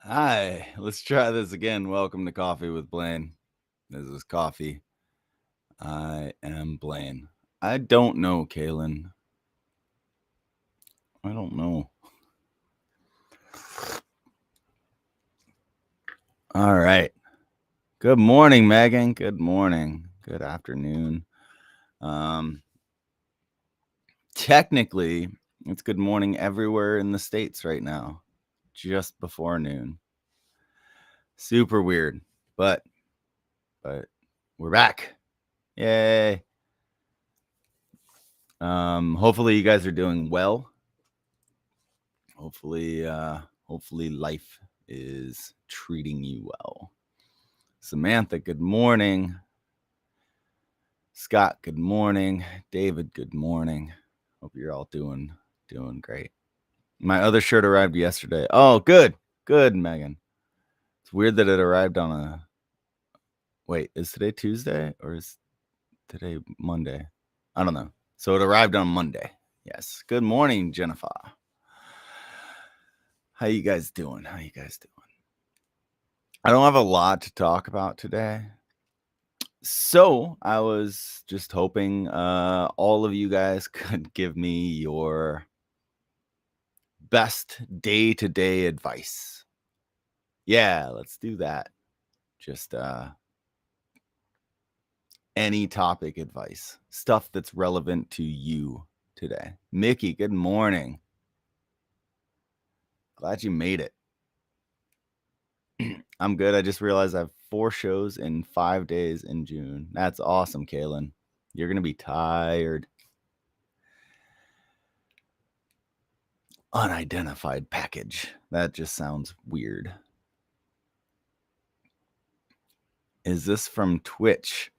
Hi, let's try this again. Welcome to Coffee with Blaine. This is Coffee. I am Blaine. I don't know, Kaylin. I don't know. All right. Good morning, Megan. Good morning. Good afternoon. Technically, it's good morning everywhere in the States right now, just before noon. Super weird, but we're back. Yay. Hopefully you guys are doing well. Hopefully life is treating you well. Samantha, good morning. Scott, good morning. David, good morning. Hope you're all doing great. My other shirt arrived yesterday. Oh, good, Megan. It's weird that it arrived on a. Wait, is today Tuesday or is today Monday? I don't know. So it arrived on Monday. Yes. Good morning, Jennifer. How you guys doing? I don't have a lot to talk about today. So I was just hoping all of you guys could give me your best day-to-day advice. Yeah, let's do that. Just any topic advice, stuff that's relevant to you today. Mickey, good morning. Glad you made it. I'm good. I just realized I have 4 shows in 5 days in June. That's awesome, Kaylin. You're going to be tired. Unidentified package. That just sounds weird. Is this from Twitch?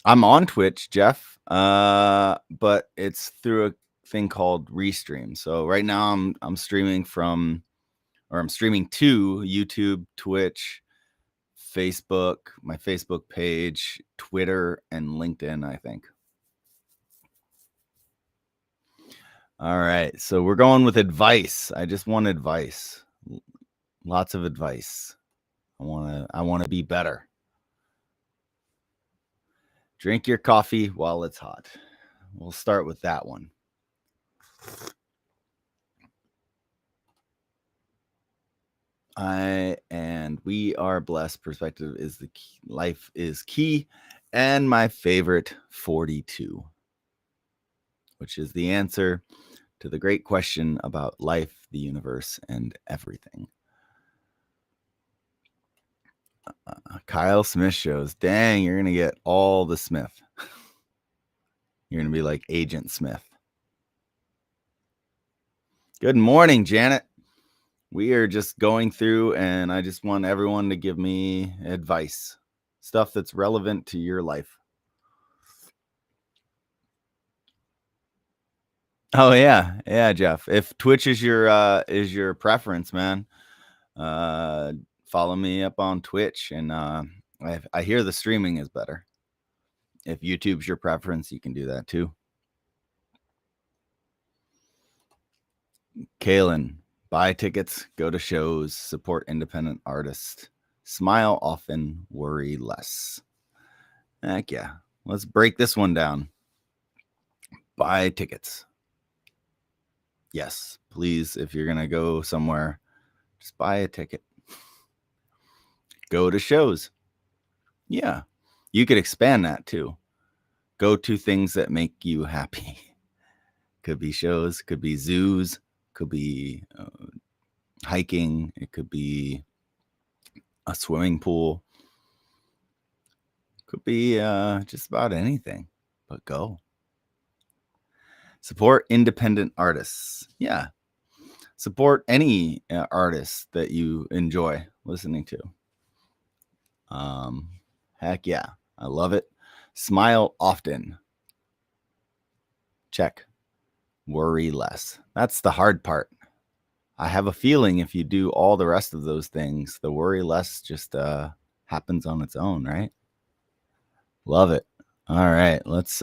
I'm on Twitch, Jeff, but it's through a thing called Restream. So right now I'm streaming to YouTube, Twitch, Facebook, my Facebook page, Twitter, and LinkedIn, I think. All right, so we're going with advice. I just want advice. Lots of advice. I want to be better. Drink your coffee while it's hot. We'll start with that one. We are blessed. Perspective is the key. Life is key. And my favorite 42, which is the answer to the great question about life, the universe, and everything. Kyle Smith shows. Dang, you're going to get all the Smith. You're going to be like Agent Smith. Good morning, Janet. We are just going through, and I just want everyone to give me advice, stuff that's relevant to your life. Oh yeah, Jeff. If Twitch is your preference, man, follow me up on Twitch, and I hear the streaming is better. If YouTube's your preference, you can do that too. Kaylin, buy tickets, go to shows, support independent artists, smile often, worry less. Heck yeah. Let's break this one down. Buy tickets. Yes, please, if you're going to go somewhere, just buy a ticket. Go to shows. Yeah, you could expand that too. Go to things that make you happy. Could be shows, could be zoos, could be hiking, it could be a swimming pool, could be just about anything, but go. Support independent artists. Yeah. Support any artist that you enjoy listening to. Heck yeah. I love it. Smile often. Check. Worry less. That's the hard part. I have a feeling if you do all the rest of those things, the worry less just happens on its own, right? Love it. All right, let's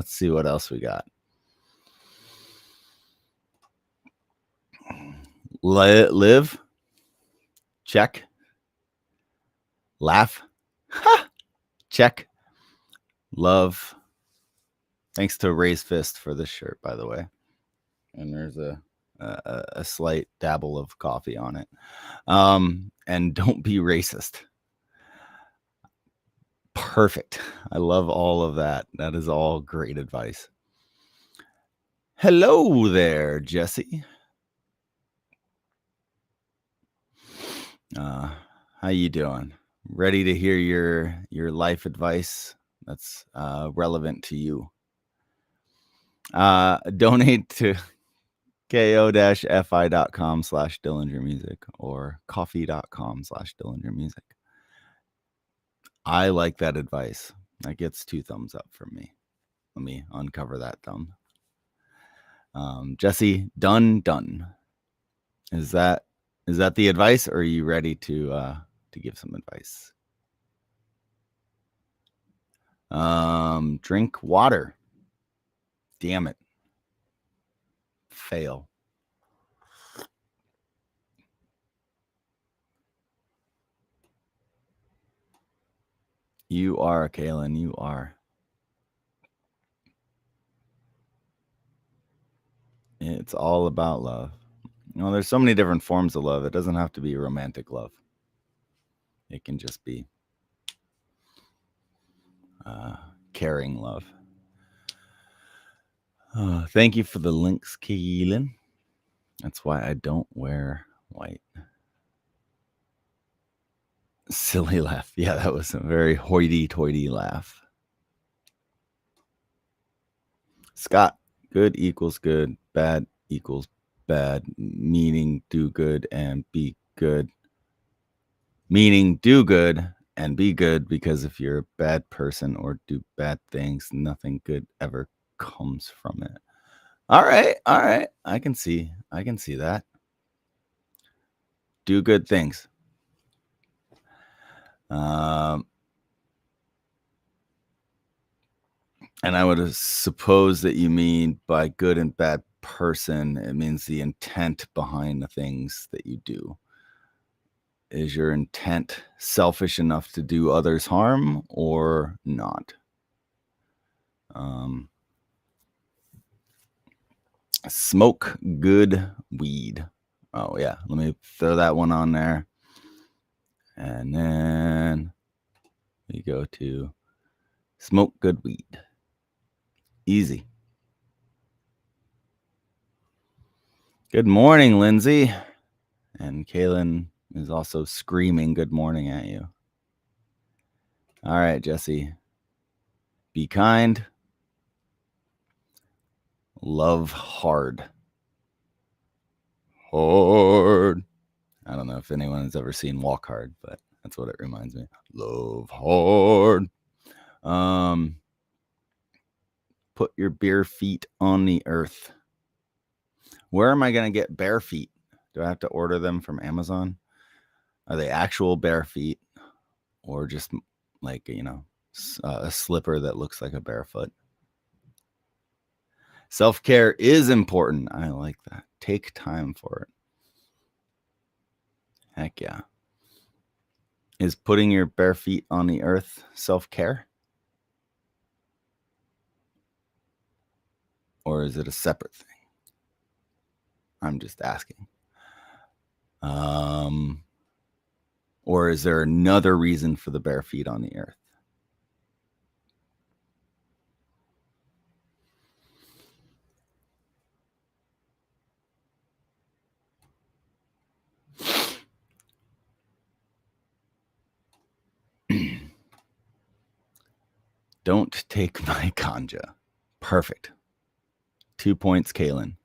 see what else we got. Live. Check. Laugh. Ha! Check. Love. Thanks to Raise Fist for this shirt, by the way. And there's a slight dabble of coffee on it. And don't be racist. Perfect. I love all of that. That is all great advice. Hello there, Jesse. How you doing? Ready to hear your life advice that's relevant to you? Donate to ko-fi.com/Dillinger Music or coffee.com/Dillinger Music. I like that advice. That gets 2 thumbs up from me. Let me uncover that thumb. Jesse, done. Is that the advice, or are you ready to give some advice? Drink water. Damn it. Fail. You are, Kaylin. You are. It's all about love. There's so many different forms of love. It doesn't have to be romantic love. It can just be caring love. Thank you for the links, Kaylin. That's why I don't wear white. Silly laugh. Yeah, that was a very hoity-toity laugh. Scott, good equals good, bad equals bad, meaning do good and be good. Meaning do good and be good, because if you're a bad person or do bad things, nothing good ever comes from it. All right. I can see that. Do good things. And I would suppose that you mean by good and bad person, it means the intent behind the things that you do. Is your intent selfish enough to do others harm or not? Smoke good weed. Oh, yeah. Let me throw that one on there. And then we go to smoke good weed. Easy. Good morning, Lindsay. And Kaylin is also screaming good morning at you. All right, Jesse. Be kind. Love hard. Hard. I don't know if anyone has ever seen Walk Hard, but that's what it reminds me. Love hard. Put your bare feet on the earth. Where am I going to get bare feet? Do I have to order them from Amazon? Are they actual bare feet, or just like, a slipper that looks like a barefoot? Self-care is important. I like that. Take time for it. Heck yeah. Is putting your bare feet on the earth self-care? Or is it a separate thing? I'm just asking. Or is there another reason for the bare feet on the earth? Don't take my ganja. Perfect. 2 points, Kaylin.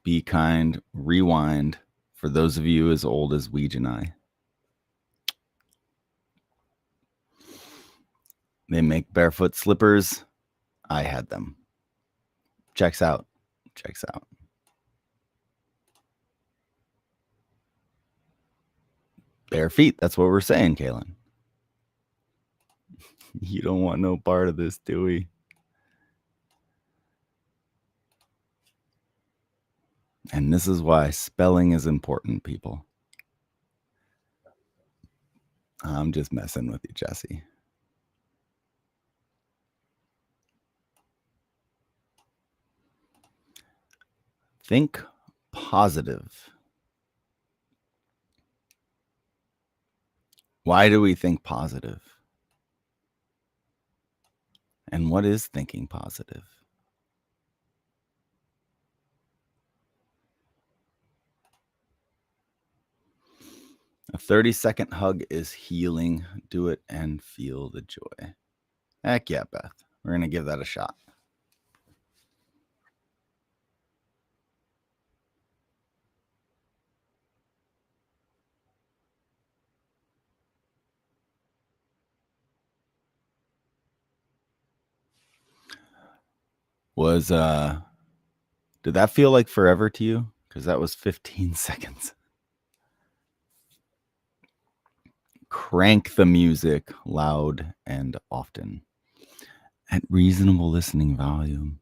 Be kind. Rewind. For those of you as old as Weege and I. They make barefoot slippers. I had them. Checks out. Bare feet. That's what we're saying, Kaylin. You don't want no part of this, do we? And this is why spelling is important, people. I'm just messing with you, Jesse. Think positive. Why do we think positive? And what is thinking positive? A 30-second hug is healing. Do it and feel the joy. Heck yeah, Beth. We're going to give that a shot. Did that feel like forever to you? Because that was 15 seconds. Crank the music loud and often at reasonable listening volume.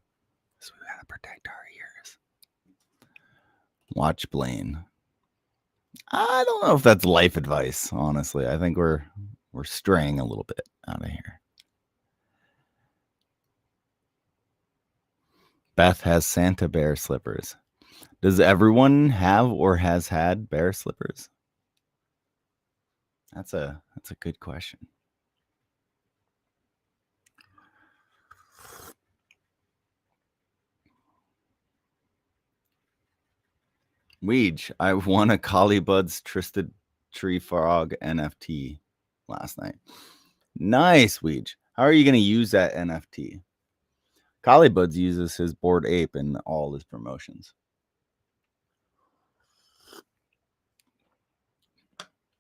So we gotta protect our ears. Watch Blaine. I don't know if that's life advice, honestly. I think we're straying a little bit out of here. Beth has Santa bear slippers. Does everyone have or has had bear slippers? That's a good question. Weege, I won a Collie-Buddz Tristed Tree Frog NFT last night. Nice, Weege. How are you going to use that NFT? Collie-Buddz uses his Bored Ape in all his promotions.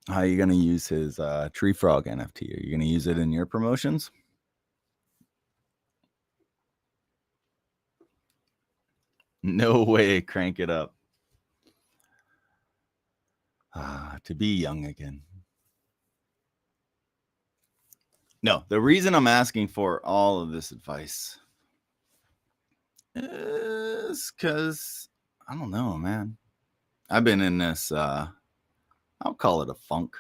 How are you going to use his Tree Frog NFT? Are you going to use it in your promotions? No way. Crank it up. To be young again. No, the reason I'm asking for all of this advice is because, I don't know, man. I've been in this, I'll call it a funk.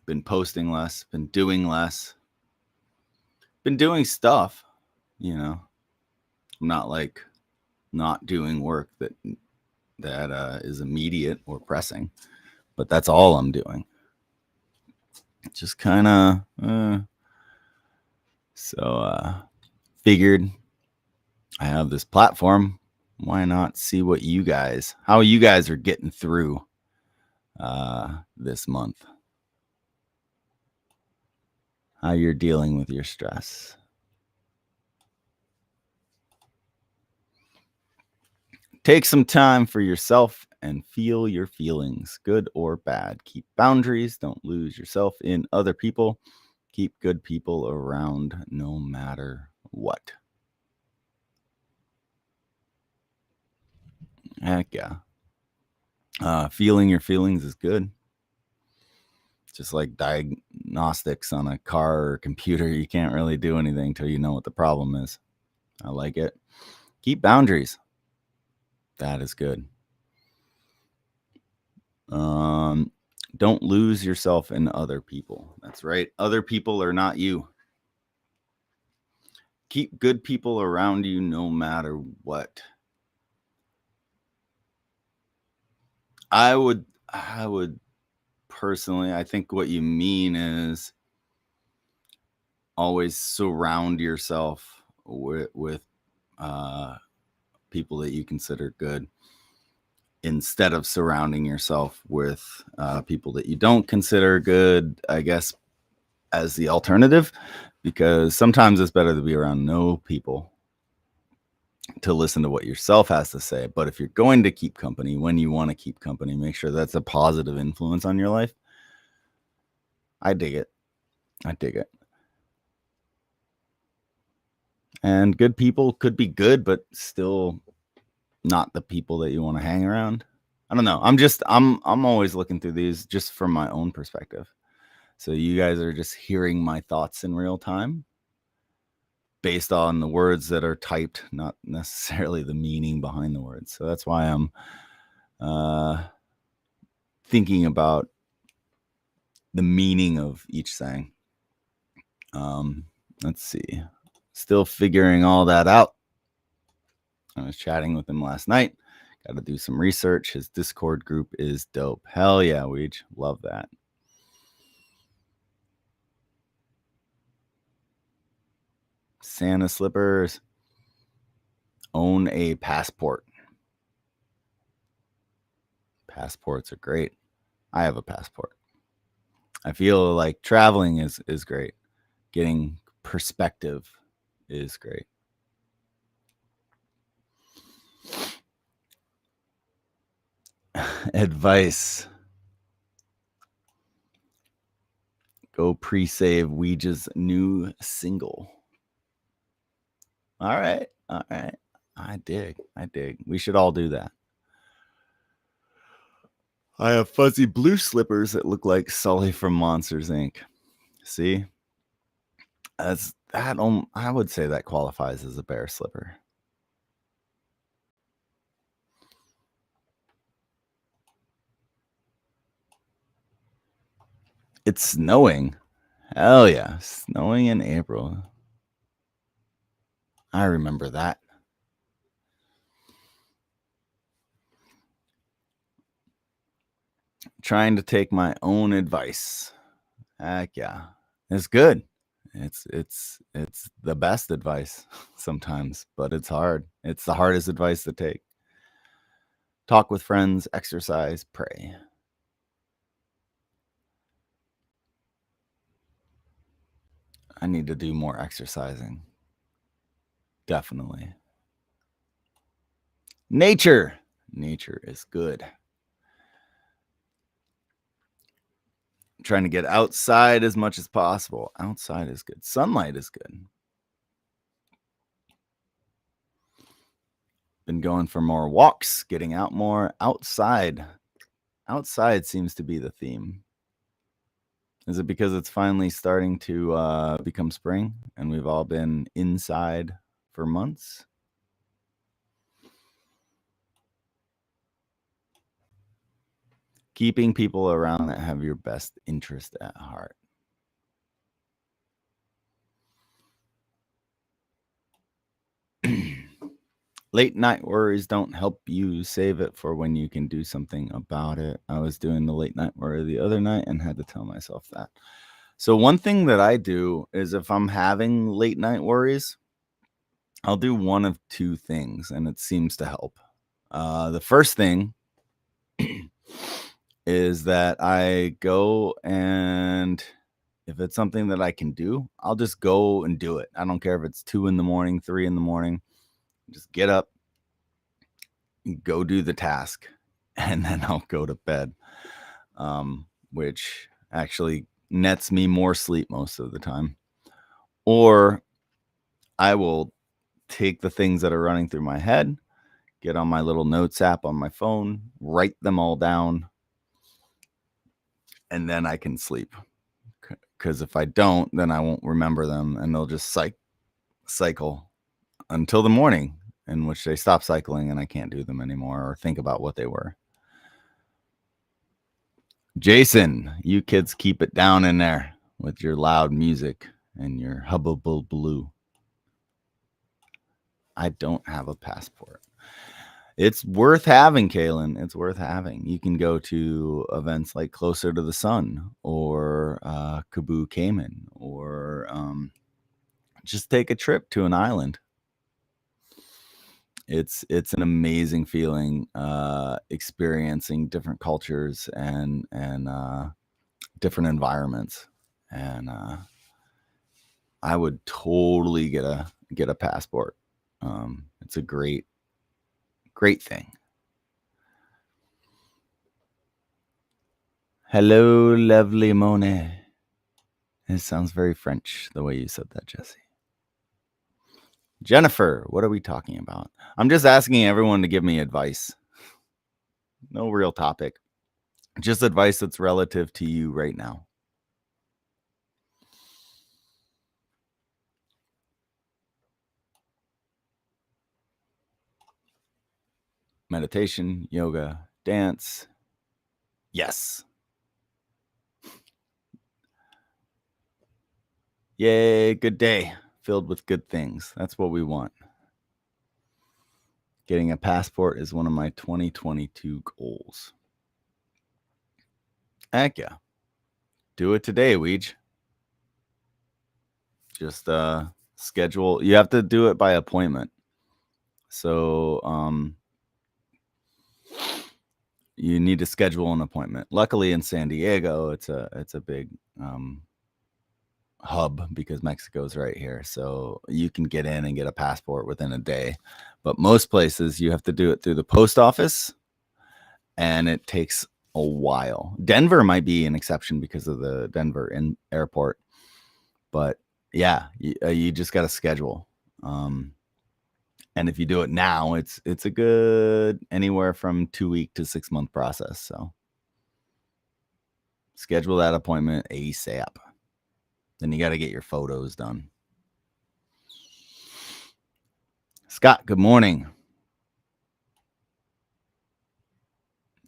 Been posting less, been doing less, been doing stuff, you know. I'm not like not doing work that is immediate or pressing, but that's all I'm doing. Just kind of, figured I have this platform. Why not see how you guys are getting through this month? How you're dealing with your stress. Take some time for yourself and feel your feelings, good or bad. Keep boundaries. Don't lose yourself in other people. Keep good people around no matter what. Heck yeah. Feeling your feelings is good. Just like diagnostics on a car or computer, you can't really do anything until you know what the problem is. I like it. Keep boundaries. That is good. Don't lose yourself in other people. That's right. Other people are not you. Keep good people around you no matter what. I would personally, I think what you mean is always surround yourself with people that you consider good instead of surrounding yourself with people that you don't consider good, I guess, as the alternative, because sometimes it's better to be around no people to listen to what yourself has to say. But if you're going to keep company, when you want to keep company, make sure that's a positive influence on your life. I dig it. And good people could be good, but still not the people that you want to hang around. I don't know. I'm always looking through these just from my own perspective. So you guys are just hearing my thoughts in real time. based on the words that are typed, not necessarily the meaning behind the words. So that's why I'm thinking about the meaning of each saying. Let's see. Still figuring all that out. I was chatting with him last night. Got to do some research. His Discord group is dope. Hell yeah, Weege. Love that. Santa slippers. Own a passport. Passports are great. I have a passport. I feel like traveling is great. Getting perspective is great. Advice. Go pre-save Ouija's new single. All right. I dig. We should all do that. I have fuzzy blue slippers that look like Sully from Monsters, Inc. See? As that, I would say that qualifies as a bear slipper. It's snowing. Hell yeah. Snowing in April. I remember that. Trying to take my own advice. Heck yeah. It's good. It's the best advice sometimes, but it's hard. It's the hardest advice to take. Talk with friends, exercise, pray. I need to do more exercising. Definitely. Nature is good. Trying to get outside as much as possible. Outside is good. Sunlight is good. Been going for more walks, getting out more. Outside seems to be the theme. Is it because it's finally starting to become spring and we've all been inside for months? Keeping people around that have your best interest at heart. Late night worries don't help you. Save it for when you can do something about it. I was doing the late night worry the other night and had to tell myself that. So one thing that I do is if I'm having late night worries, I'll do one of two things, and it seems to help. The first thing is that I go, and if it's something that I can do, I'll just go and do it. I don't care if it's 2 a.m, 3 a.m. Just get up, go do the task, and then I'll go to bed, which actually nets me more sleep most of the time. Or I will take the things that are running through my head, get on my little notes app on my phone, write them all down, and then I can sleep. Because if I don't, then I won't remember them, and they'll just cycle until the morning, in which they stop cycling and I can't do them anymore or think about what they were. Jason, you kids keep it down in there with your loud music and your hubbub blue. I don't have a passport. It's worth having, Kaylin. It's worth having. You can go to events like Closer to the Sun or Kaboo Cayman, or just take a trip to an island. It's an amazing feeling, experiencing different cultures and different environments. And I would totally get a passport. It's a great thing. Hello, lovely Monet. It sounds very French the way you said that, Jesse. Jennifer, what are we talking about? I'm just asking everyone to give me advice. No real topic. Just advice that's relative to you right now. meditation, yoga, dance. Yes. Yay, good day filled with good things. That's what we want. Getting a passport is one of my 2022 goals. Heck yeah. Do it today, Weege. Just schedule. You have to do it by appointment. So you need to schedule an appointment. Luckily in San Diego, it's a big hub because Mexico's right here. So you can get in and get a passport within a day. But most places you have to do it through the post office, and it takes a while. Denver might be an exception because of the Denver airport. But yeah, you just got to schedule. And if you do it now, it's a good anywhere from 2-week to 6-month process. So schedule that appointment ASAP. Then you got to get your photos done. Scott, good morning.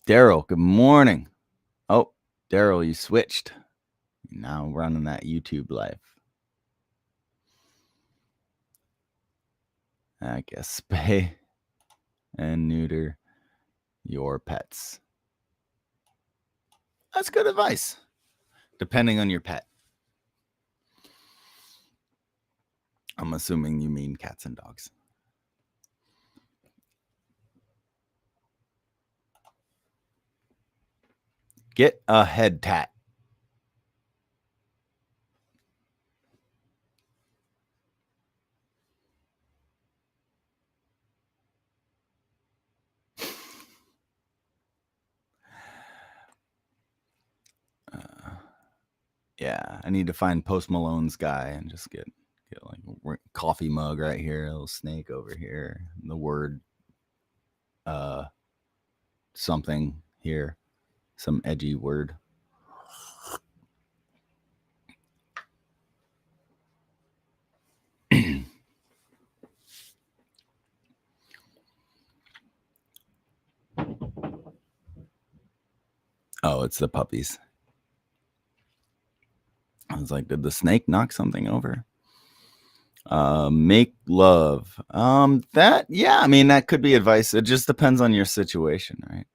Daryl, good morning. Oh, Daryl, you switched. You're now running that YouTube live. I guess spay and neuter your pets. That's good advice, depending on your pet. I'm assuming you mean cats and dogs. Get a head tat. Yeah, I need to find Post Malone's guy and just get like a coffee mug right here, a little snake over here, the word something here, some edgy word. Oh, it's the puppies. I was like, did the snake knock something over? Make love. That, yeah, I mean, that could be advice. It just depends on your situation, right?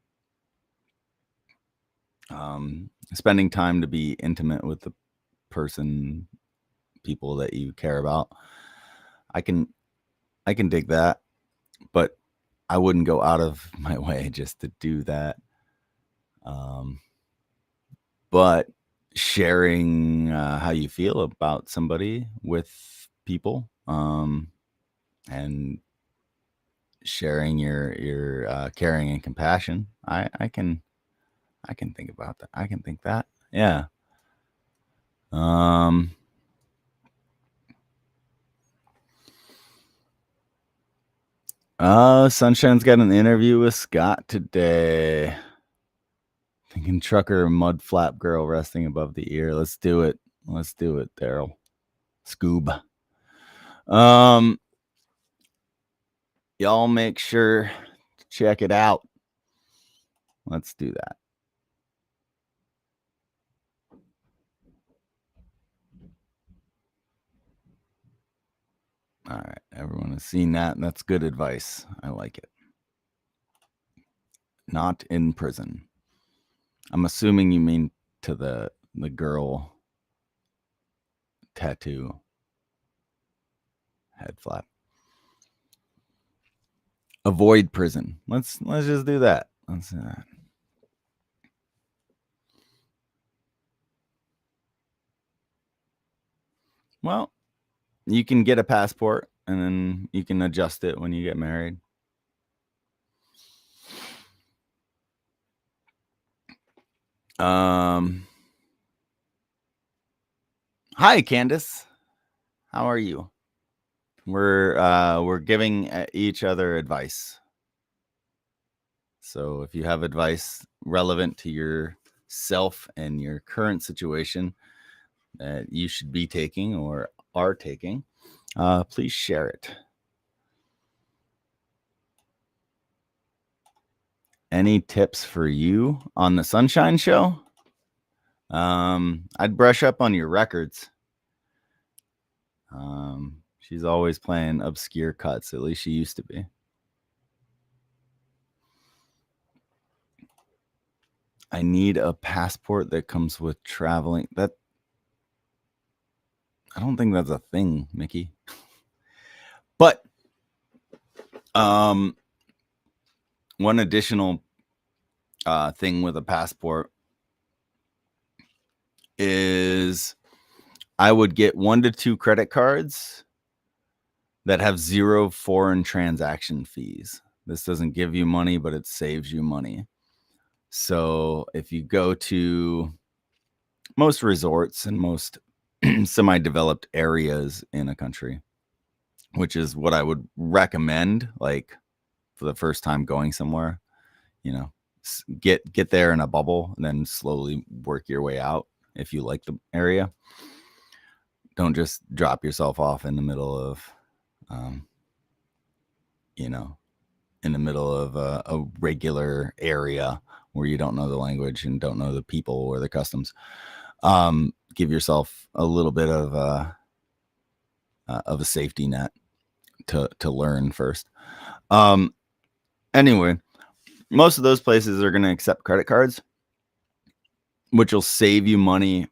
Spending time to be intimate with the person, people that you care about. I can dig that, but I wouldn't go out of my way just to do that. But sharing how you feel about somebody with people, and sharing your caring and compassion, I can think about that. I can think that. Yeah. Sunshine's got an interview with Scott today. Thinking trucker mud flap girl resting above the ear. Let's do it, Daryl. Scoob. Y'all make sure to check it out. Let's do that. All right, everyone has seen that, and that's good advice. I like it. Not in prison. I'm assuming you mean to the girl tattoo head flap. Avoid prison. Let's just do that. Let's do that. Well, you can get a passport and then you can adjust it when you get married. Hi, Candace. How are you? We're giving each other advice. So if you have advice relevant to yourself and your current situation that you should be taking or are taking, please share it. Any tips for you on the Sunshine Show? I'd brush up on your records. She's always playing obscure cuts. At least she used to be. I need a passport that comes with traveling. I don't think that's a thing, Mickey. But one additional thing with a passport is I would get 1 to 2 credit cards that have 0 foreign transaction fees. This doesn't give you money, but it saves you money. So if you go to most resorts and most semi-developed areas in a country, which is what I would recommend, like for the first time going somewhere, get there in a bubble and then slowly work your way out if you like the area. Don't just drop yourself off in the middle of in the middle of a regular area where you don't know the language and don't know the people or the customs. Give yourself a little bit of a safety net to learn first. Anyway, most of those places are going to accept credit cards, which will save you money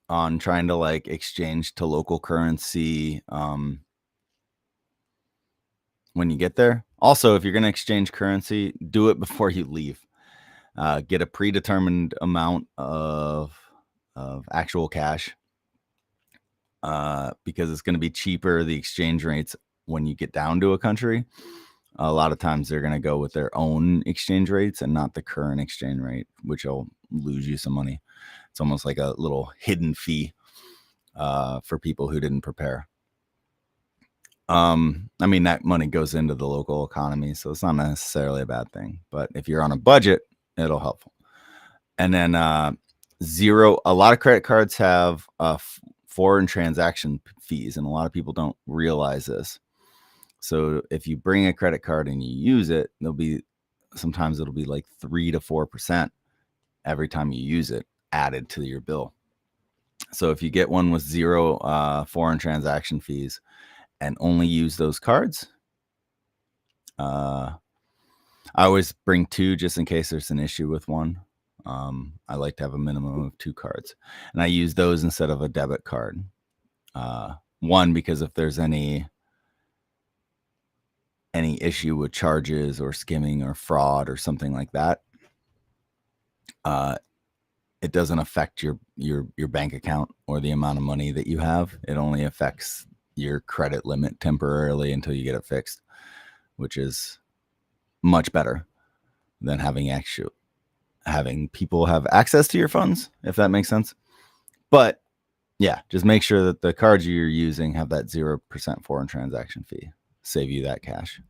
on trying to like exchange to local currency when you get there. Also, if you're going to exchange currency, do it before you leave. Get a predetermined amount of actual cash because it's going to be cheaper, the exchange rates, when you get down to a country. A lot of times they're going to go with their own exchange rates and not the current exchange rate, which will lose you some money. It's almost like a little hidden fee for people who didn't prepare. I mean, that money goes into the local economy, so it's not necessarily a bad thing. But if you're on a budget, it'll help. And then a lot of credit cards have foreign transaction fees, and a lot of people don't realize this. So if you bring a credit card and you use it, sometimes it'll be like 3 to 4% every time you use it added to your bill. So if you get one with 0 foreign transaction fees and only use those cards, I always bring 2 just in case there's an issue with one. I like to have a minimum of 2 cards, and I use those instead of a debit card. One, because if there's any issue with charges or skimming or fraud or something like that, it doesn't affect your bank account or the amount of money that you have. It only affects your credit limit temporarily until you get it fixed, which is much better than having people have access to your funds, if that makes sense. But yeah, just make sure that the cards you're using have that 0% foreign transaction fee. Save you that cash.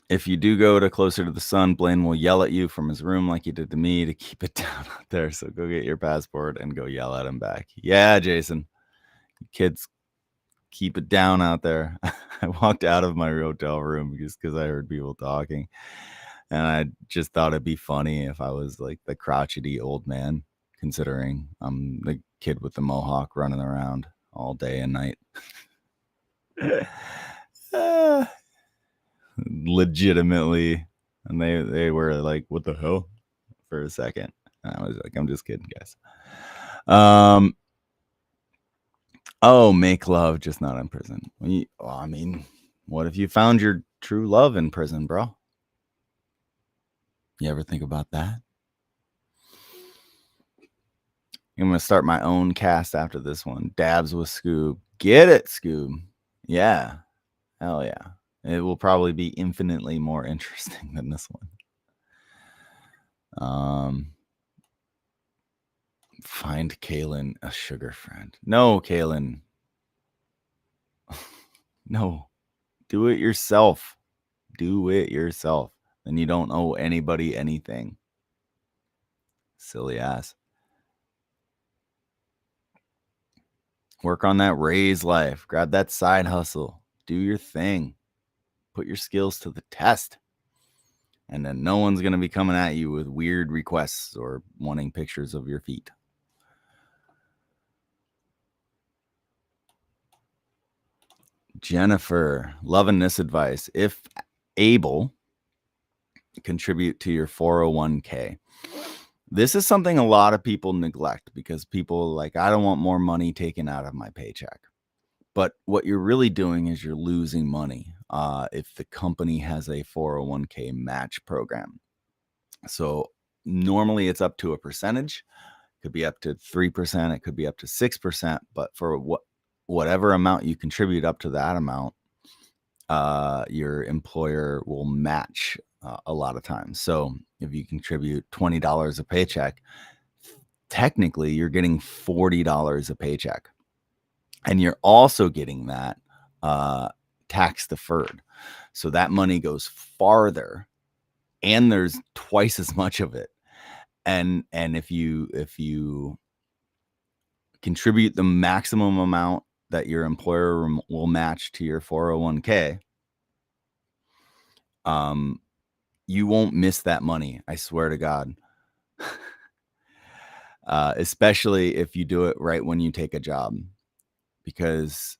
If you do go to closer to the sun, Blaine will yell at you from his room like he did to me to keep it down out there. So go get your passport and go yell at him back. Yeah, Jason. Kids, keep it down out there. I walked out of my hotel room just because I heard people talking. And I just thought it'd be funny if I was like the crotchety old man, considering I'm the kid with the mohawk running around all day and night. Legitimately. And they were like, what the hell? For a second. And I was like, I'm just kidding, guys. Make love, just not in prison. I mean, what if you found your true love in prison, bro? You ever think about that? I'm going to start my own cast after this one. Dabs with Scoob. Get it, Scoob. Yeah. Hell yeah. It will probably be infinitely more interesting than this one. Find Kaylin a sugar friend. No, Kaylin. No. Do it yourself. Do it yourself. And you don't owe anybody anything. Silly ass. Work on that raise life. Grab that side hustle. Do your thing. Put your skills to the test. And then no one's going to be coming at you with weird requests or wanting pictures of your feet. Jennifer, loving this advice. If able, contribute to your 401k. This is something a lot of people neglect because people like, I don't want more money taken out of my paycheck. But what you're really doing is you're losing money if the company has a 401k match program. So normally it's up to a percentage. It could be up to 3%. It could be up to 6%. But for whatever amount you contribute up to that amount, your employer will match a lot of times. So if you contribute $20 a paycheck, technically you're getting $40 a paycheck. And you're also getting that tax deferred. So that money goes farther and there's twice as much of it. And if you contribute the maximum amount that your employer will match to your 401k, you won't miss that money. I swear to God. Especially if you do it right when you take a job, because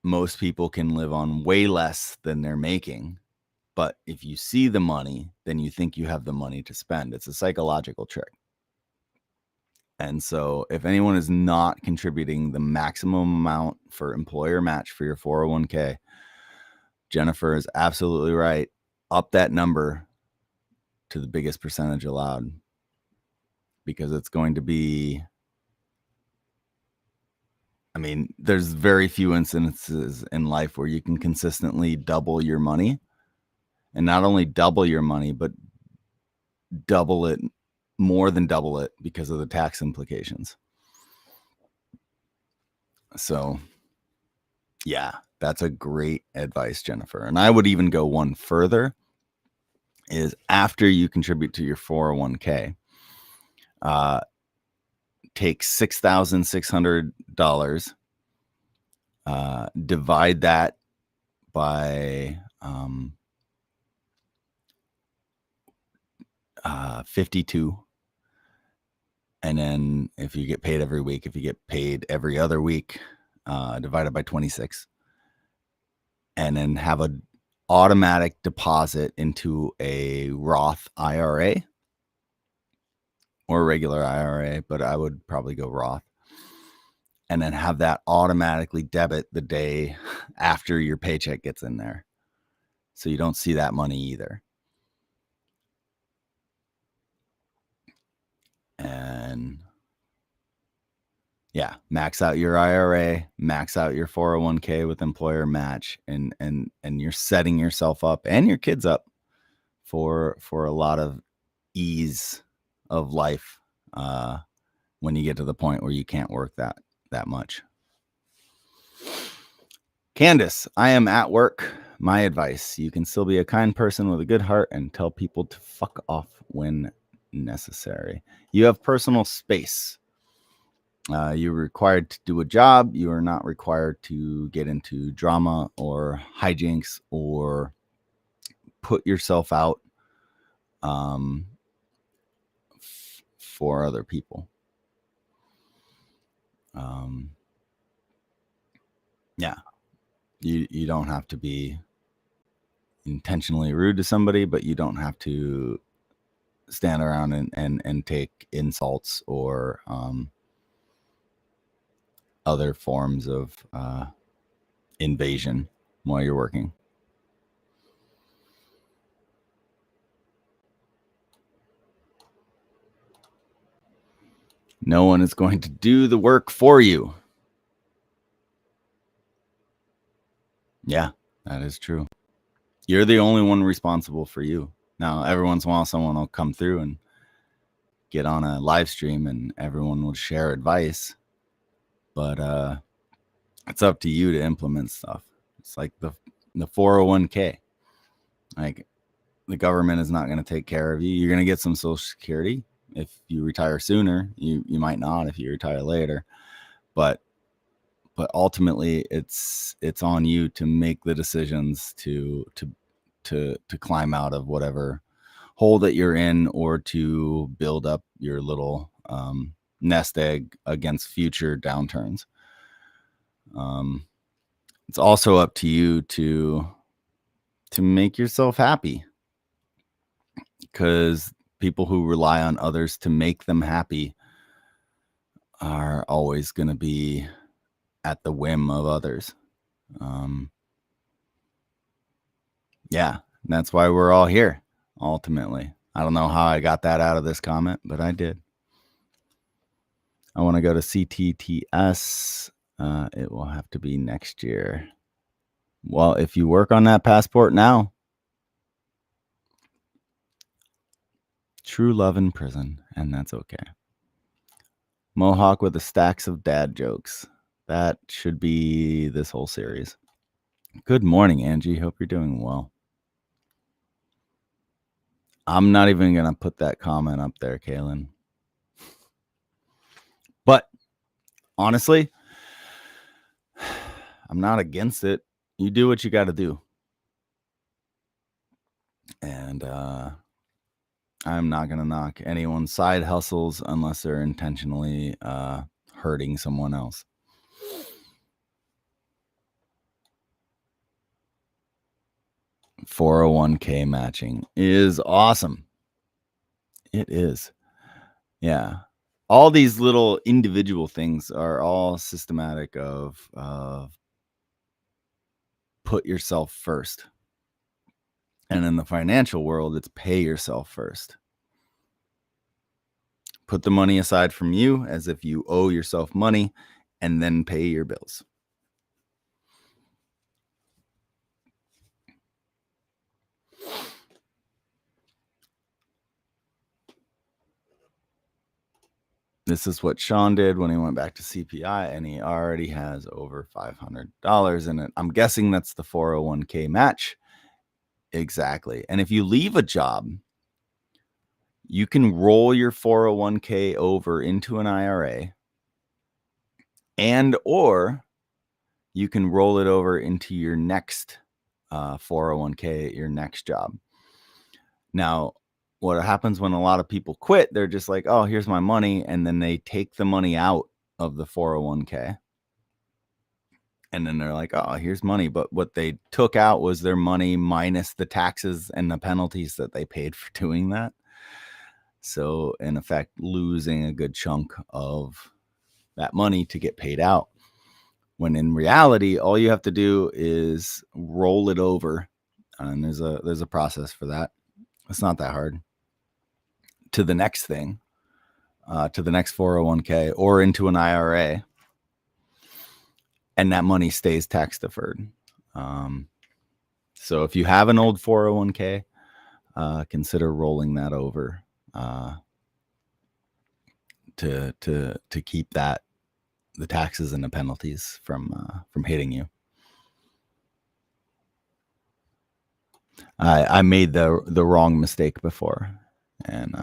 most people can live on way less than they're making. But if you see the money, then you think you have the money to spend. It's a psychological trick. And so if anyone is not contributing the maximum amount for employer match for your 401k, Jennifer is absolutely right. Up that number to the biggest percentage allowed, because it's going to be, I mean, there's very few instances in life where you can consistently double your money, and not only double your money, but double it, more than double it, because of the tax implications. So yeah, that's a great advice, Jennifer. And I would even go one further, is after you contribute to your 401k, take $6,600, divide that by 52. And then if you get paid every week, if you get paid every other week, divided by 26. And then have an automatic deposit into a Roth IRA or a regular IRA, but I would probably go Roth. And then have that automatically debit the day after your paycheck gets in there, so you don't see that money either. And yeah, max out your IRA, max out your 401k with employer match, and you're setting yourself up and your kids up for a lot of ease of life when you get to the point where you can't work that much. Candace, I am at work. My advice: you can still be a kind person with a good heart and tell people to fuck off when necessary. You have personal space. You're required to do a job. You are not required to get into drama or hijinks or put yourself out for other people. Yeah, you don't have to be intentionally rude to somebody, but you don't have to stand around and take insults or other forms of invasion while you're working. No one is going to do the work for you. Yeah, that is true. You're the only one responsible for you. Now, every once in a while, someone will come through and get on a live stream and everyone will share advice. But it's up to you to implement stuff. It's like the 401k. Like, the government is not going to take care of you. You're going to get some Social Security. If you retire sooner, you might not if you retire later. But but ultimately it's on you to make the decisions to climb out of whatever hole that you're in, or to build up your little nest egg against future downturns. It's also up to you to make yourself happy, because people who rely on others to make them happy are always going to be at the whim of others. Yeah, that's why we're all here, ultimately. I don't know how I got that out of this comment, but I did. I want to go to CTTS. It will have to be next year. Well, if you work on that passport now, true love in prison, and that's okay. Mohawk with the stacks of dad jokes. That should be this whole series. Good morning, Angie. Hope you're doing well. I'm not even going to put that comment up there, Kaylin. But honestly, I'm not against it. You do what you got to do. And I'm not going to knock anyone's side hustles unless they're intentionally hurting someone else. $401k matching is awesome. It is. Yeah. All these little individual things are all systematic of put yourself first. And in the financial world, it's pay yourself first. Put the money aside from you as if you owe yourself money, and then pay your bills. This is what Sean did when he went back to CPI, and he already has over $500 in it. I'm guessing that's the 401k match. Exactly. And if you leave a job, you can roll your 401k over into an IRA, and or you can roll it over into your next 401k at your next job. Now, what happens when a lot of people quit, they're just like, oh, here's my money. And then they take the money out of the 401k. And then they're like, oh, here's money. But what they took out was their money minus the taxes and the penalties that they paid for doing that. So in effect, losing a good chunk of that money to get paid out. When in reality, all you have to do is roll it over. And there's a process for that. It's not that hard. To the next thing, to the next 401k or into an IRA. And that money stays tax deferred. So if you have an old 401k, consider rolling that over to keep that the taxes and the penalties from hitting you. I made the wrong mistake before, and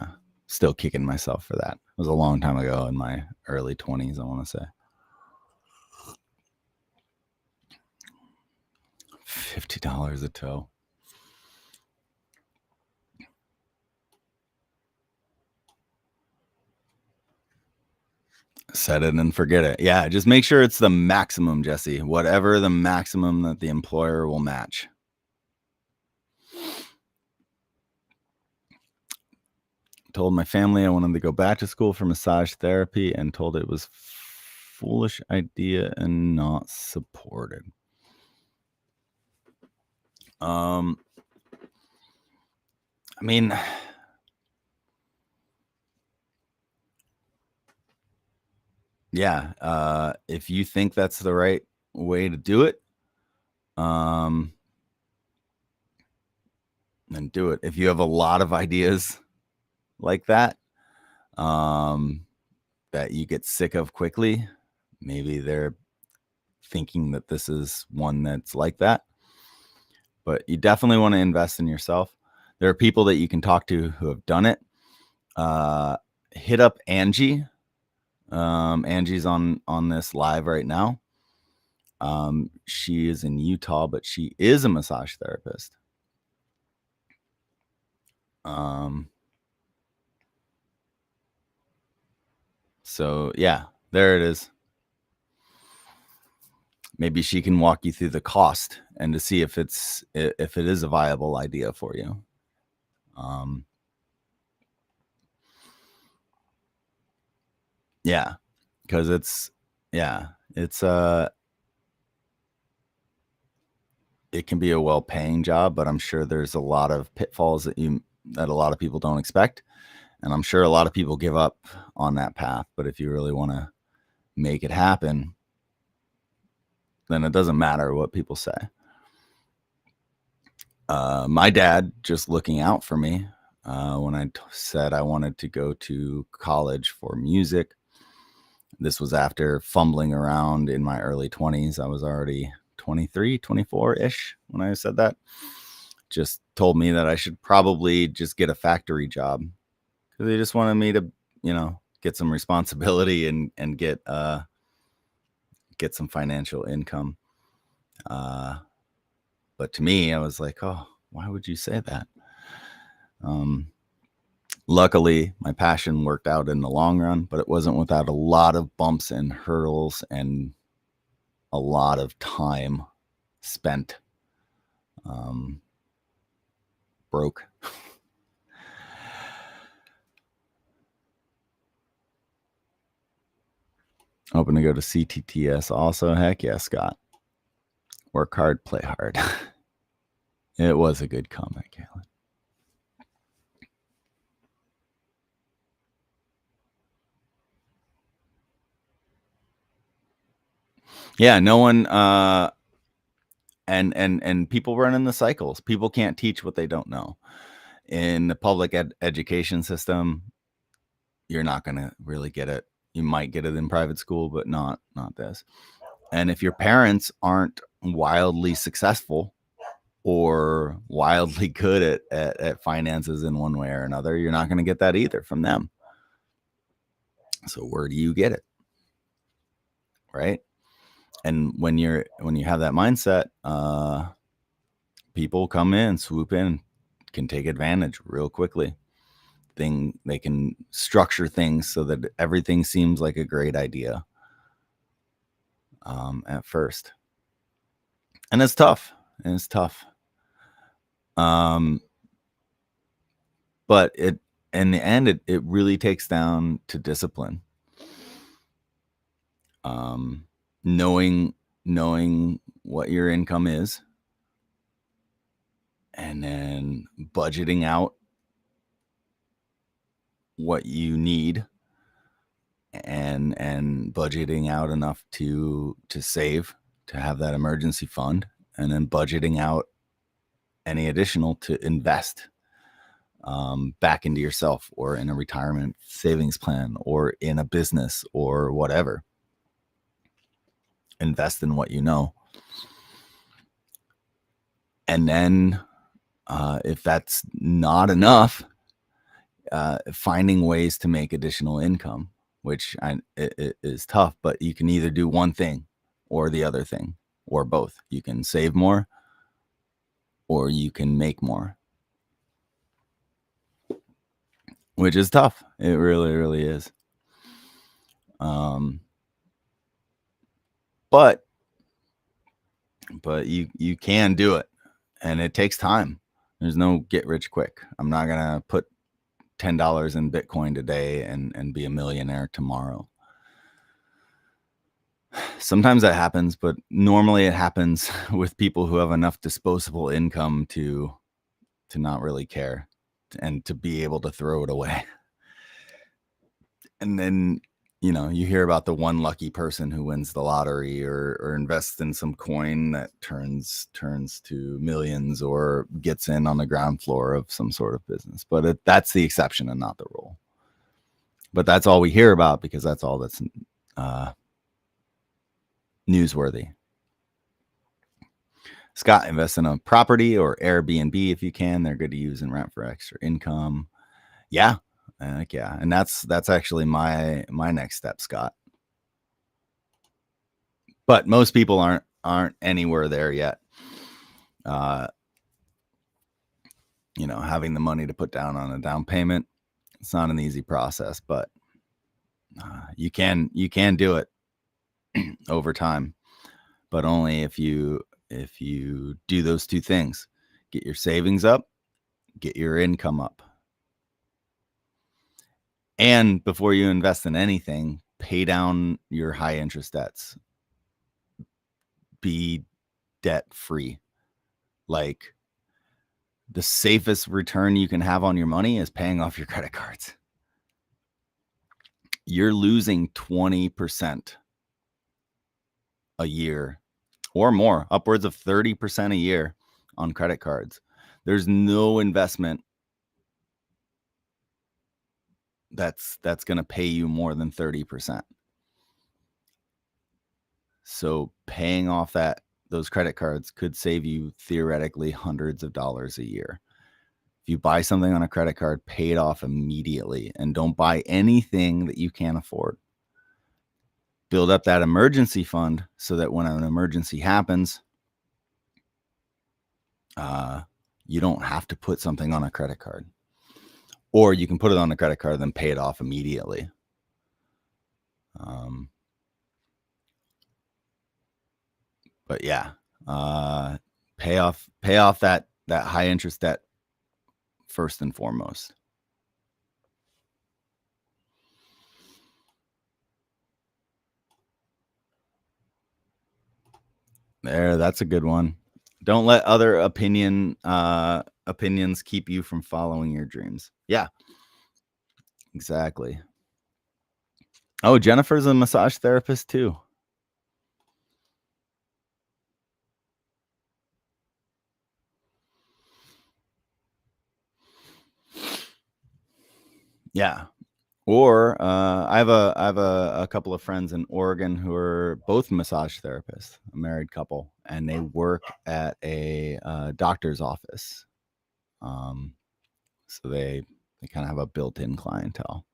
still kicking myself for that. It was a long time ago in my early 20s, I want to say. $50 a tow. Set it and forget it. Yeah, just make sure it's the maximum, Jesse. Whatever the maximum that the employer will match. Told my family I wanted to go back to school for massage therapy, and told it was foolish idea and not supported. I mean, yeah, if you think that's the right way to do it, then do it. If you have a lot of ideas like that, that you get sick of quickly, maybe they're thinking that this is one that's like that. But you definitely want to invest in yourself. There are people that you can talk to who have done it. Hit up Angie. Angie's on this live right now. She is in Utah, but she is a massage therapist. So yeah, there it is. Maybe she can walk you through the cost and to see if it is a viable idea for you. Yeah, because it's it can be a well-paying job, but I'm sure there's a lot of pitfalls that a lot of people don't expect, and I'm sure a lot of people give up on that path. But if you really want to make it happen, then it doesn't matter what people say. My dad just looking out for me when I said I wanted to go to college for music. This was after fumbling around in my early 20s. I was already 23, 24-ish when I said that. Just told me that I should probably just get a factory job because they just wanted me to, get some responsibility and get some financial income. But to me, I was like, oh, why would you say that? Luckily, my passion worked out in the long run, but it wasn't without a lot of bumps and hurdles and a lot of time spent broke. Hoping to go to CTTS also. Heck yeah, Scott. Work hard, play hard. It was a good comment, Caitlin. Yeah, no one and people run in the cycles. People can't teach what they don't know. In the public education system, you're not going to really get it. You might get it in private school, but not this. And if your parents aren't wildly successful or wildly good at finances in one way or another, you're not going to get that either from them. So where do you get it? Right? And when you have that mindset, people come in, swoop in, can take advantage real quickly. They can structure things so that everything seems like a great idea at first. And it's tough. But in the end, it really takes down to discipline. Knowing what your income is, and then budgeting out what you need, and budgeting out enough to save, to have that emergency fund, and then budgeting out any additional to invest back into yourself, or in a retirement savings plan, or in a business, or whatever. Invest in what you know. And then if that's not enough, finding ways to make additional income, which it is tough, but you can either do one thing or the other thing, or both. You can save more, or you can make more, which is tough. It really, really is. But you can do it, and it takes time. There's no get rich quick. I'm not gonna put $10 in Bitcoin today and be a millionaire tomorrow. Sometimes that happens, but normally it happens with people who have enough disposable income to not really care and to be able to throw it away. And then, you hear about the one lucky person who wins the lottery, or invests in some coin that turns to millions, or gets in on the ground floor of some sort of business. But that's the exception and not the rule. But that's all we hear about, because that's all that's newsworthy. Scott, invest in a property or Airbnb if you can. They're good to use and rent for extra income. Yeah. Yeah. And that's actually my next step, Scott. But most people aren't anywhere there yet. Having the money to put down on a down payment, it's not an easy process, but you can do it over time, but only if you do those two things: get your savings up, get your income up. And before you invest in anything, pay down your high interest debts. Be debt free. Like, the safest return you can have on your money is paying off your credit cards. You're losing 20% a year or more, upwards of 30% a year on credit cards. There's no investment that's going to pay you more than 30%. So paying off those credit cards could save you theoretically hundreds of dollars a year. If you buy something on a credit card, pay it off immediately, and don't buy anything that you can't afford. Build up that emergency fund so that when an emergency happens, you don't have to put something on a credit card. Or you can put it on a credit card, then pay it off immediately. But yeah, pay off that high interest debt first and foremost. That's a good one. Don't let other opinions keep you from following your dreams. Yeah, exactly. Oh, Jennifer's a massage therapist too. Yeah. Or I have a couple of friends in Oregon who are both massage therapists, a married couple, and they work at a doctor's office. So they kind of have a built-in clientele.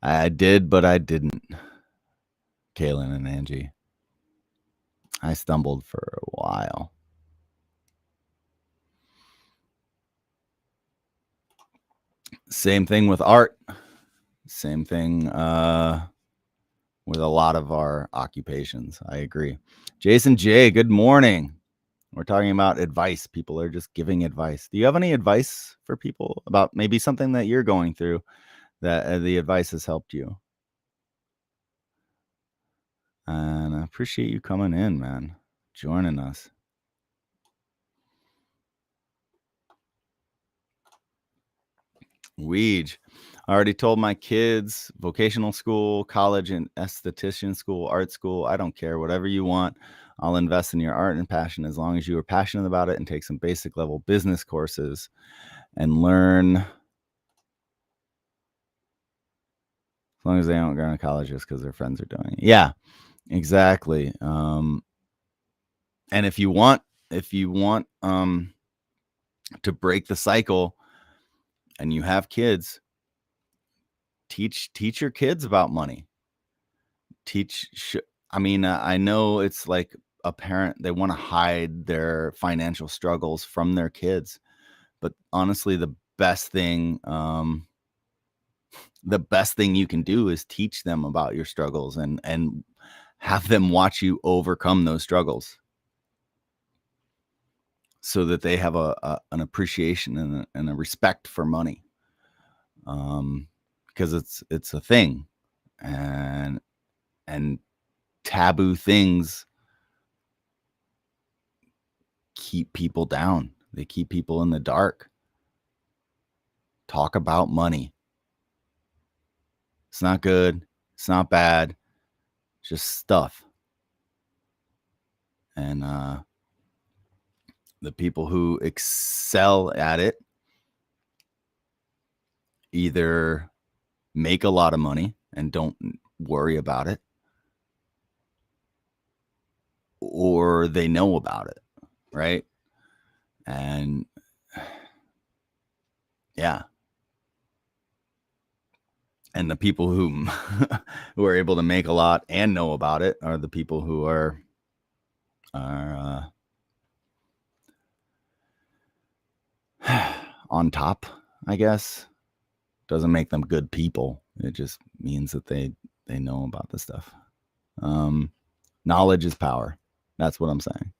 I did, but I didn't. Kaylin and Angie. I stumbled for a while. Same thing with art. Same thing with a lot of our occupations. I agree. Jason J, good morning. We're talking about advice. People are just giving advice. Do you have any advice for people about maybe something that you're going through that the advice has helped you? And I appreciate you coming in, man, joining us. Weege. I already told my kids, vocational school, college, and esthetician school, art school. I don't care. Whatever you want, I'll invest in your art and passion as long as you are passionate about it and take some basic level business courses and learn. As long as they don't go to college just because their friends are doing it. Yeah, exactly. And if you want to break the cycle and you have kids, teach your kids about money. I know it's like a parent, they want to hide their financial struggles from their kids, but honestly, the best thing you can do is teach them about your struggles and have them watch you overcome those struggles so that they have an appreciation and a respect for money. Because it's a thing, and taboo things keep people down. They keep people in the dark. Talk about money. It's not good. It's not bad. It's just stuff. And the people who excel at it either make a lot of money and don't worry about it, or they know about it, right? And yeah, And the people who who are able to make a lot and know about it are the people who are on top, I guess. Doesn't make them good people. It just means that they know about this stuff. Knowledge is power. That's what I'm saying.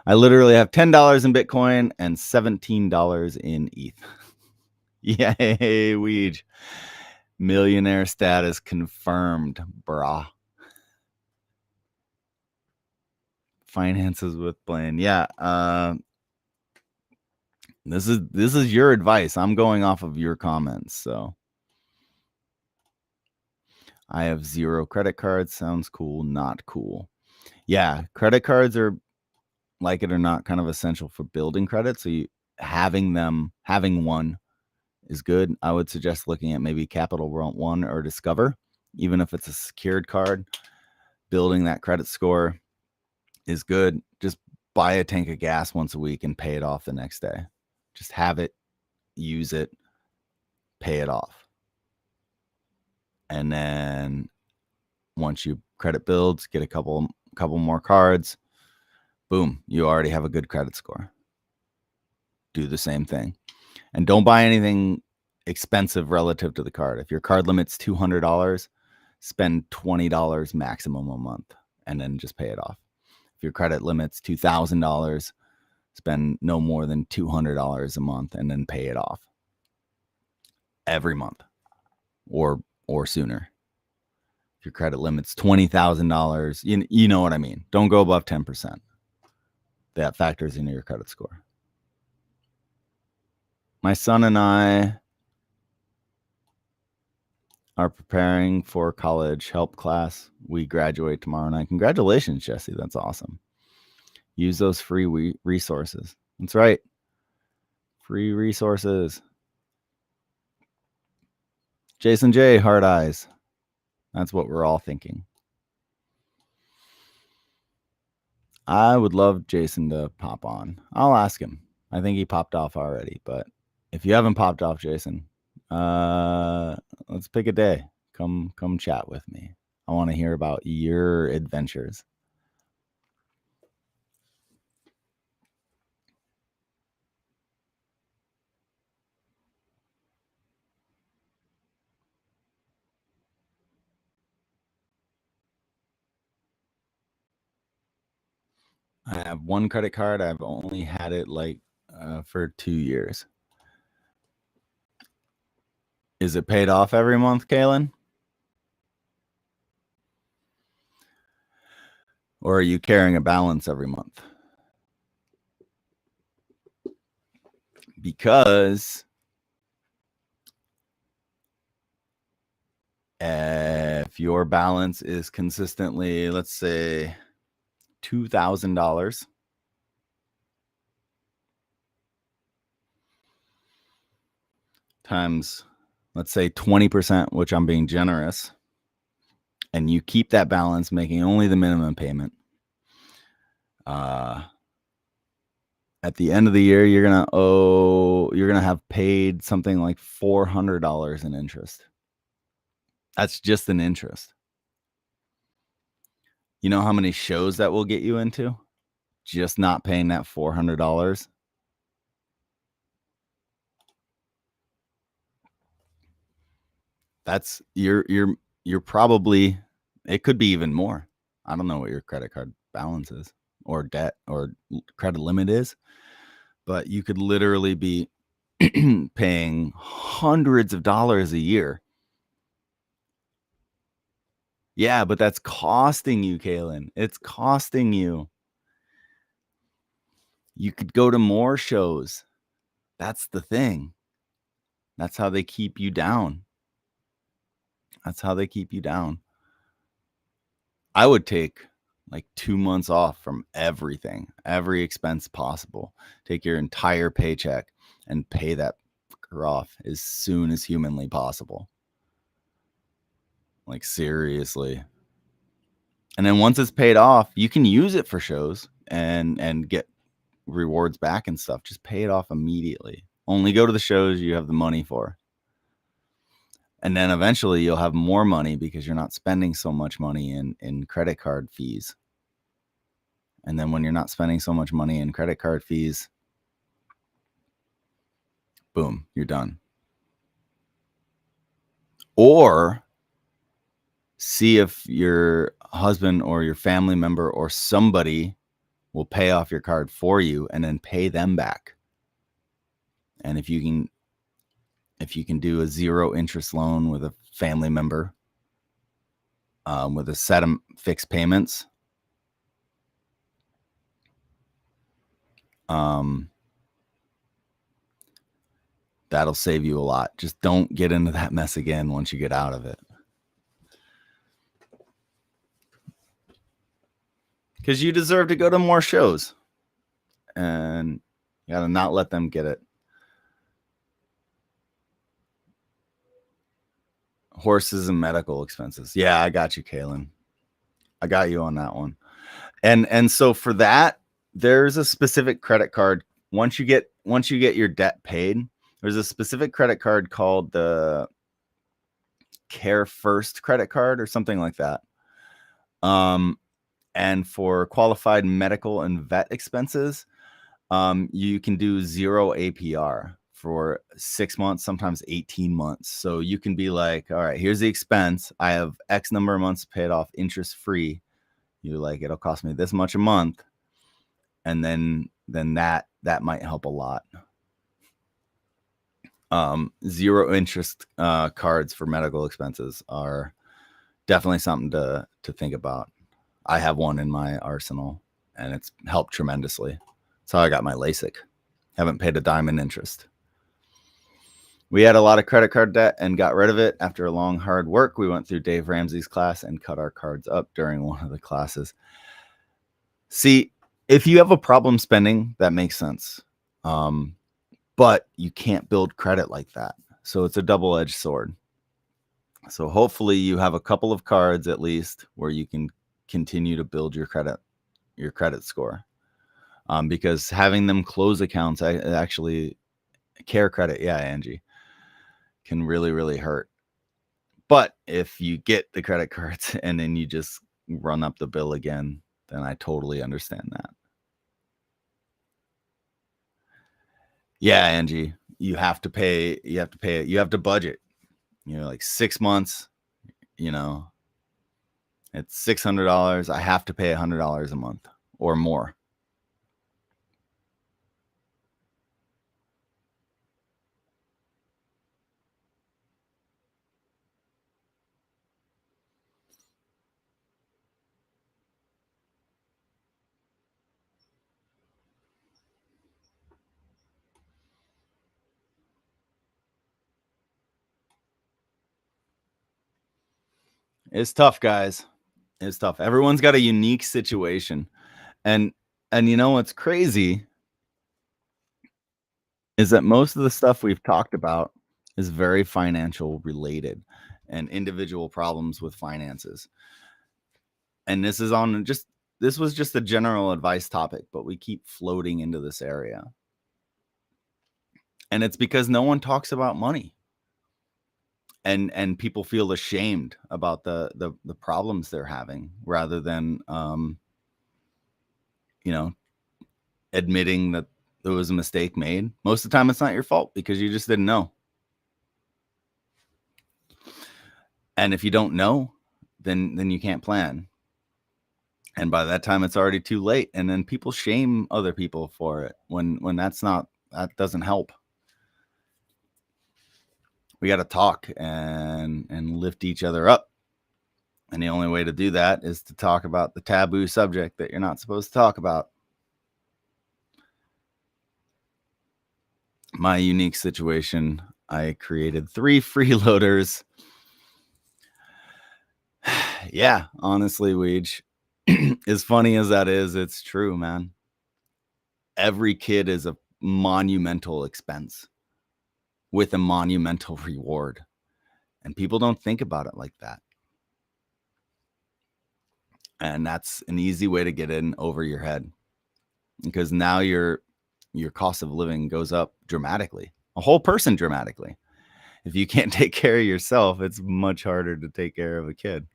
I literally have $10 in Bitcoin and $17 in ETH. Yay, Weege. Millionaire status confirmed, brah. Finances with Blaine. Yeah. This is your advice. I'm going off of your comments. So I have 0 credit cards. Sounds cool. Not cool. Yeah. Credit cards are, like it or not, kind of essential for building credit. So having one is good. I would suggest looking at maybe Capital One or Discover, even if it's a secured card. Building that credit score is good. Just buy a tank of gas once a week and pay it off the next day. Just have it, use it, pay it off. And then once your credit builds, get a couple more cards. Boom, you already have a good credit score. Do the same thing. And don't buy anything expensive relative to the card. If your card limit's $200, spend $20 maximum a month and then just pay it off. If your credit limit's $2,000, spend no more than $200 a month and then pay it off every month or sooner. If your credit limit's $20,000, you know what I mean. Don't go above 10%. That factors into your credit score. My son and I are preparing for college help class. We graduate tomorrow night. Congratulations, Jesse. That's awesome. Use those free resources. That's right. Free resources. Jason J, hard eyes. That's what we're all thinking. I would love Jason to pop on. I'll ask him. I think he popped off already, but if you haven't popped off, Jason, let's pick a day. Come chat with me. I want to hear about your adventures. I have one credit card. I've only had it for 2 years. Is it paid off every month, Kaylin? Or are you carrying a balance every month? Because if your balance is consistently, let's say, $2,000 times, let's say, 20%, which I'm being generous, and you keep that balance making only the minimum payment, at the end of the year, you're gonna have paid something like $400 in interest. That's just an interest. You know how many shows that will get you into? Just not paying that $400. That's you're probably, it could be even more. I don't know what your credit card balance is or debt or credit limit is, but you could literally be paying hundreds of dollars a year. Yeah, but that's costing you, Kaylin. It's costing you. You could go to more shows. That's the thing. That's how they keep you down. That's how they keep you down. I would take like 2 months off from everything, every expense possible. Take your entire paycheck and pay that off as soon as humanly possible. Like, seriously. And then once it's paid off, you can use it for shows and get rewards back and stuff. Just pay it off immediately. Only go to the shows you have the money for. And then eventually you'll have more money because you're not spending so much money in credit card fees. And then when you're not spending so much money in credit card fees, boom, you're done. Or see if your husband or your family member or somebody will pay off your card for you and then pay them back. And if you can do a 0 interest loan with a family member, with a set of fixed payments, that'll save you a lot. Just don't get into that mess again once you get out of it. Because you deserve to go to more shows. And you gotta not let them get it. Horses and medical expenses. Yeah, I got you, Kaylin. I got you on that one. And so for that, there's a specific credit card. Once you get your debt paid, there's a specific credit card called the Care First credit card or something like that. And for qualified medical and vet expenses, you can do 0 APR for 6 months, sometimes 18 months. So you can be like, all right, here's the expense. I have X number of months paid off interest free. You're like, it'll cost me this much a month. And then that might help a lot. 0 interest cards for medical expenses are definitely something to think about. I have one in my arsenal and it's helped tremendously. That's how I got my LASIK. Haven't paid a dime in interest. We had a lot of credit card debt and got rid of it after a long, hard work. We went through Dave Ramsey's class and cut our cards up during one of the classes. See, if you have a problem spending, that makes sense. But you can't build credit like that. So it's a double-edged sword. So hopefully you have a couple of cards at least where you can continue to build your credit score. Because having them close accounts, actually, Care Credit, yeah, Angie, can really, really hurt. But if you get the credit cards and then you just run up the bill again, then I totally understand that. Yeah, Angie, you have to pay it. You have to budget, like 6 months, it's $600. I have to pay $100 a month or more. It's tough, guys. It's tough. Everyone's got a unique situation. And what's crazy is that most of the stuff we've talked about is very financial related and individual problems with finances. And this was just a general advice topic, but we keep floating into this area. And it's because no one talks about money. And people feel ashamed about the problems they're having rather than admitting that there was a mistake made. Most of the time it's not your fault because you just didn't know. And if you don't know, then you can't plan. And by that time it's already too late. And then people shame other people for it when that doesn't help. We got to talk and lift each other up. And the only way to do that is to talk about the taboo subject that you're not supposed to talk about. My unique situation, I created 3 freeloaders. Yeah, honestly, Weege, as funny as that is, it's true, man. Every kid is a monumental expense with a monumental reward. And people don't think about it like that. And that's an easy way to get in over your head. Because now your cost of living goes up dramatically. A whole person dramatically. If you can't take care of yourself, it's much harder to take care of a kid.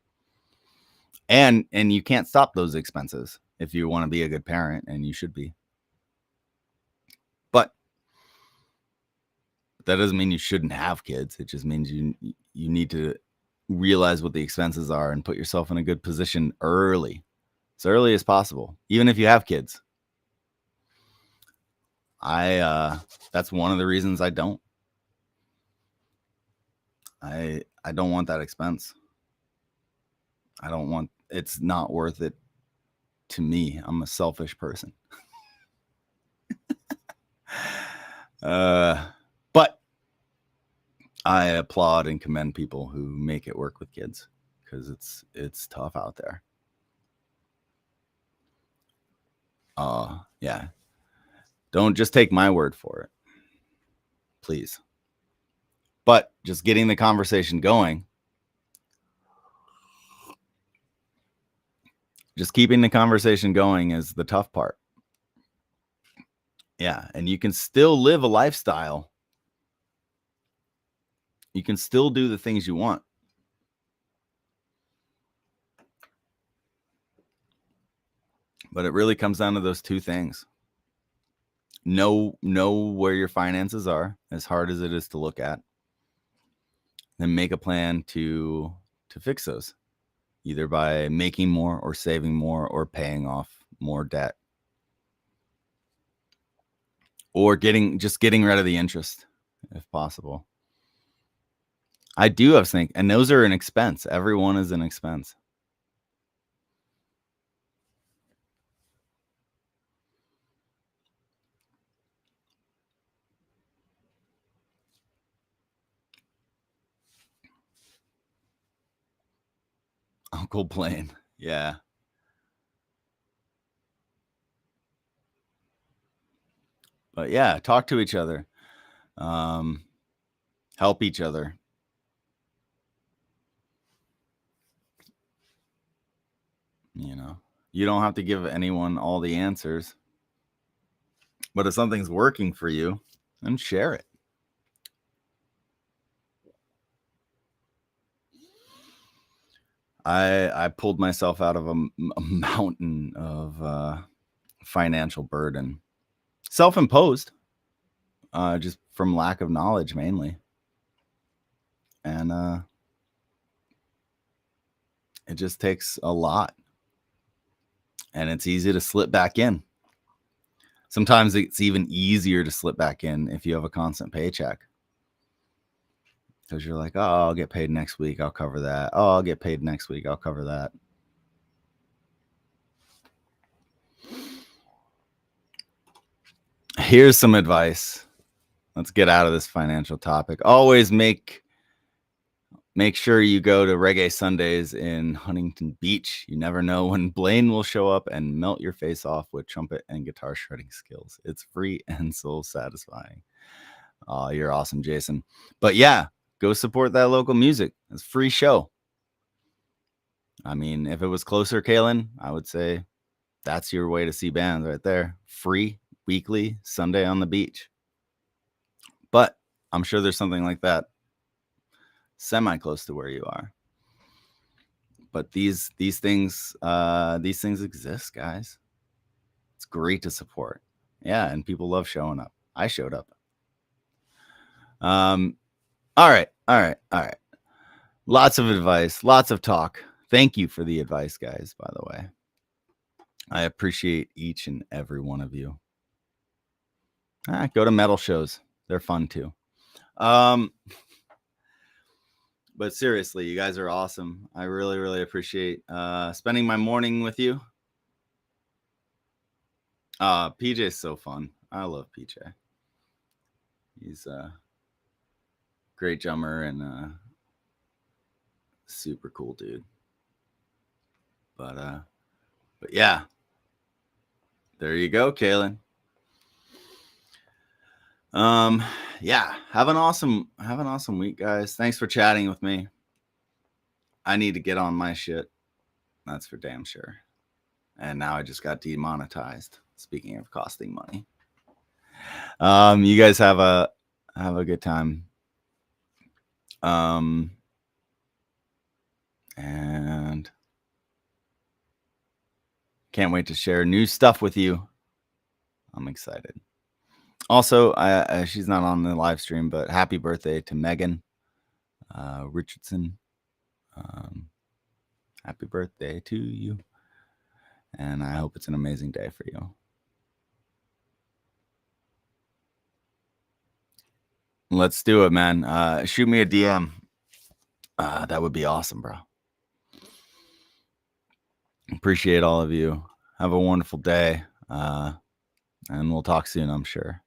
And you can't stop those expenses if you want to be a good parent, and you should be. But that doesn't mean you shouldn't have kids. It just means you need to realize what the expenses are and put yourself in a good position early, as early as possible, even if you have kids. That's one of the reasons I don't. I don't want that expense. It's not worth it to me. I'm a selfish person. But I applaud and commend people who make it work with kids, because it's tough out there. Yeah. Don't just take my word for it, please. But just getting the conversation going, just keeping the conversation going is the tough part. Yeah, and you can still live a lifestyle. You can still do the things you want. But it really comes down to those two things. Know where your finances are, as hard as it is to look at. Then make a plan to fix those, either by making more or saving more or paying off more debt, or getting rid of the interest if possible. I do have things, and those are an expense. Everyone is an expense. Uncle Blaine. Yeah. But yeah, talk to each other. Help each other. You know, you don't have to give anyone all the answers. But if something's working for you, then share it. I pulled myself out of a mountain of financial burden, self-imposed, just from lack of knowledge mainly, and it just takes a lot, and it's easy to slip back in. Sometimes it's even easier to slip back in if you have a constant paycheck, because you're like, oh, I'll get paid next week, I'll cover that. Oh, I'll get paid next week, I'll cover that. Here's some advice. Let's get out of this financial topic. Always make sure you go to Reggae Sundays in Huntington Beach. You never know when Blaine will show up and melt your face off with trumpet and guitar shredding skills. It's free and so satisfying. Oh, you're awesome, Jason. But yeah, go support that local music. It's a free show. I mean, if it was closer, Kaylin, I would say that's your way to see bands right there. Free, weekly, Sunday on the beach. But I'm sure there's something like that semi close to where you are. But these things exist, guys. It's great to support. Yeah, and people love showing up. I showed up. All right. Lots of advice, lots of talk. Thank you for the advice, guys, by the way. I appreciate each and every one of you. Go to metal shows. They're fun too. But seriously, you guys are awesome. I really, really appreciate spending my morning with you. PJ's so fun. I love PJ. He's a great drummer and super cool dude. But yeah, there you go, Kaylin. Yeah, have an awesome week, guys. Thanks for chatting with me. I need to get on my shit. That's for damn sure. And now I just got demonetized. Speaking of costing money. You guys have a good time. And can't wait to share new stuff with you. I'm excited. Also, she's not on the live stream, but happy birthday to Megan Richardson. Happy birthday to you. And I hope it's an amazing day for you. Let's do it, man. Shoot me a DM. That would be awesome, bro. Appreciate all of you. Have a wonderful day. And we'll talk soon, I'm sure.